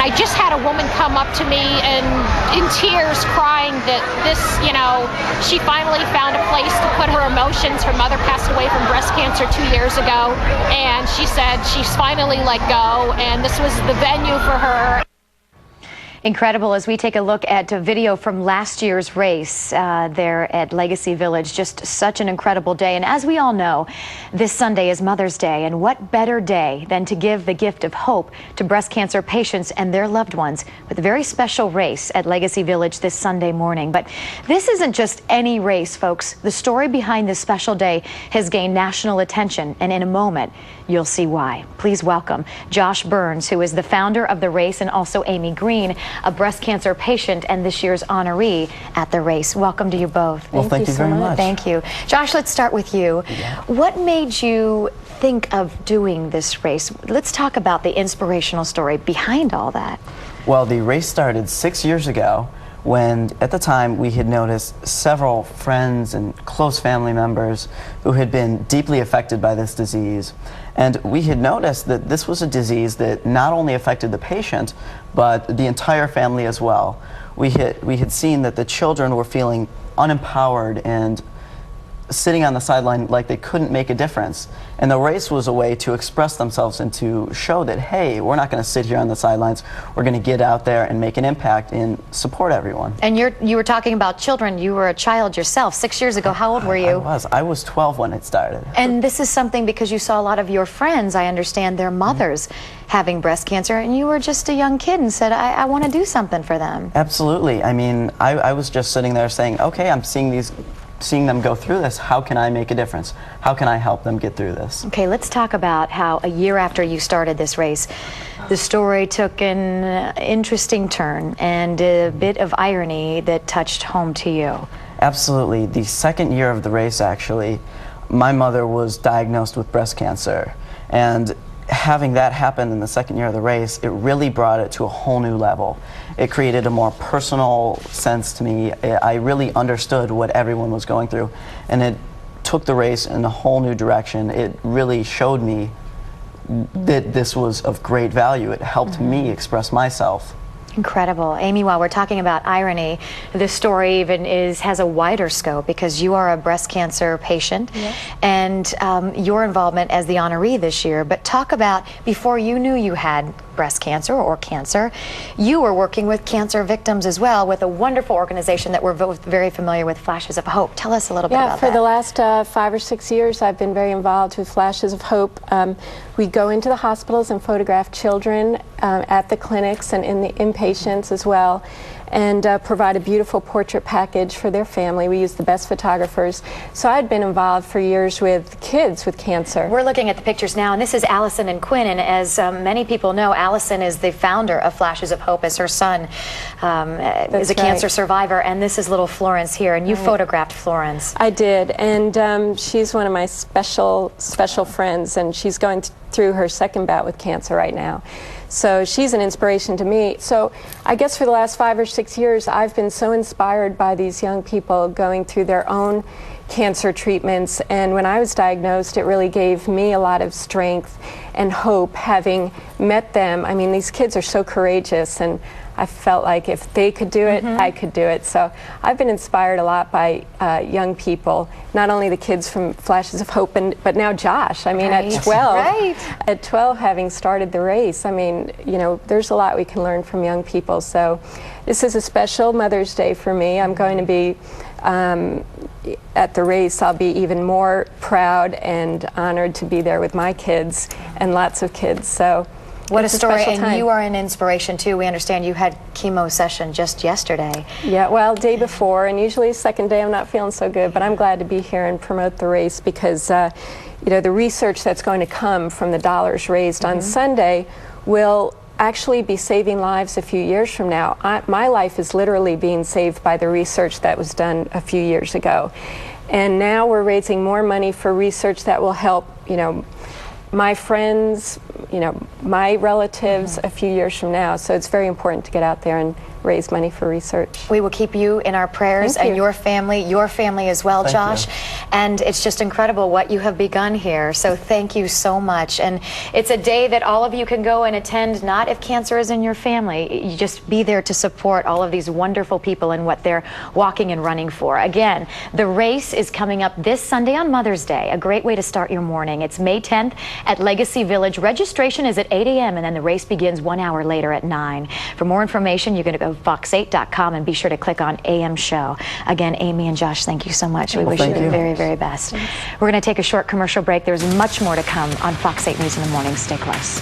I just had a woman come up to me and in tears crying that this, she finally found a place to put her emotions. Her mother passed away from breast cancer 2 years ago, and she said she's finally let go, and this was the venue for her. Incredible as we take a look at a video from last year's race there at Legacy Village. Just such an incredible day. And as we all know, this Sunday is Mother's Day. And what better day than to give the gift of hope to breast cancer patients and their loved ones with a very special race at Legacy Village this Sunday morning. But this isn't just any race, folks. The story behind this special day has gained national attention. And in a moment, you'll see why. Please welcome Josh Burns, who is the founder of the race, and also Amy Green, a breast cancer patient and this year's honoree at the race. Welcome to you both. Well, thank you very much. Thank you. Josh, let's start with you. Yeah. What made you think of doing this race? Let's talk about the inspirational story behind all that. Well, the race started 6 years ago when, at the time, we had noticed several friends and close family members who had been deeply affected by this disease. And we had noticed that this was a disease that not only affected the patient, but the entire family as well. We had seen that the children were feeling unempowered and sitting on the sideline like they couldn't make a difference. And the race was a way to express themselves and to show that, hey, we're not going to sit here on the sidelines. We're going to get out there and make an impact and support everyone. And you were talking about children. You were a child yourself 6 years ago. How old were you? I was 12 when it started. And this is something because you saw a lot of your friends, I understand, their mothers having breast cancer, and you were just a young kid and said, I want to do something for them. Absolutely. I mean, I was just sitting there saying, okay, I'm seeing them go through this. How can I make a difference? How can I help them get through this? Okay, let's talk about how a year after you started this race, the story took an interesting turn and a bit of irony that touched home to you. Absolutely. The second year of the race, actually, my mother was diagnosed with breast cancer. And having that happen in the second year of the race, it really brought it to a whole new level. It created a more personal sense to me. I really understood what everyone was going through, and it took the race in a whole new direction. It really showed me that this was of great value. It helped me express myself. Incredible. Amy, while we're talking about irony, this story even has a wider scope because you are a breast cancer patient and your involvement as the honoree this year. But talk about, before you knew you had breast cancer or cancer, you were working with cancer victims as well with a wonderful organization that we're both very familiar with, Flashes of Hope. Tell us a little bit about that. Yeah, for the last 5 or 6 years I've been very involved with Flashes of Hope. We go into the hospitals and photograph children at the clinics and in the inpatients as well, and provide a beautiful portrait package for their family. We use the best photographers. So I'd been involved for years with kids with cancer. We're looking at the pictures now, and this is Allison and Quinn, and as many people know, Allison is the founder of Flashes of Hope, as her son is a cancer survivor, and this is little Florence here, and you photographed Florence. I did, and she's one of my special friends, and she's going through her second bout with cancer right now. So she's an inspiration to me. So I guess for the last 5 or 6 years, I've been so inspired by these young people going through their own cancer treatments. And when I was diagnosed, it really gave me a lot of strength and hope having met them. I mean, these kids are so courageous, and I felt like if they could do it, I could do it. So I've been inspired a lot by young people, not only the kids from Flashes of Hope, but now Josh. I mean, at 12, having started the race, I mean, you know, there's a lot we can learn from young people. So this is a special Mother's Day for me. I'm going to be at the race. I'll be even more proud and honored to be there with my kids and lots of kids. So what a story, and you are an inspiration too. We understand you had chemo session just yesterday. Yeah, well, day before, and usually second day I'm not feeling so good, but I'm glad to be here and promote the race because you know, the research that's going to come from the dollars raised on Sunday will actually be saving lives a few years from now. My life is literally being saved by the research that was done a few years ago. And now we're raising more money for research that will help, you know, my friends, you know, my relatives a few years from now. So it's very important to get out there and raise money for research. We will keep you in our prayers Thank and you. your family as well, Thank Josh. you. And it's just incredible what you have begun here. So thank you so much. And it's a day that all of you can go and attend, not if cancer is in your family. You just be there to support all of these wonderful people and what they're walking and running for. Again, the race is coming up this Sunday on Mother's Day. A great way to start your morning. It's May 10th at Legacy Village. Registration is at 8 a.m. and then the race begins 1 hour later at 9. For more information, you're going to go to fox8.com and be sure to click on AM Show. Again, Amy and Josh, thank you so much. We wish you the very, very best. We're going to take a short commercial break. There's much more to come on Fox 8 News in the Morning. Stay close.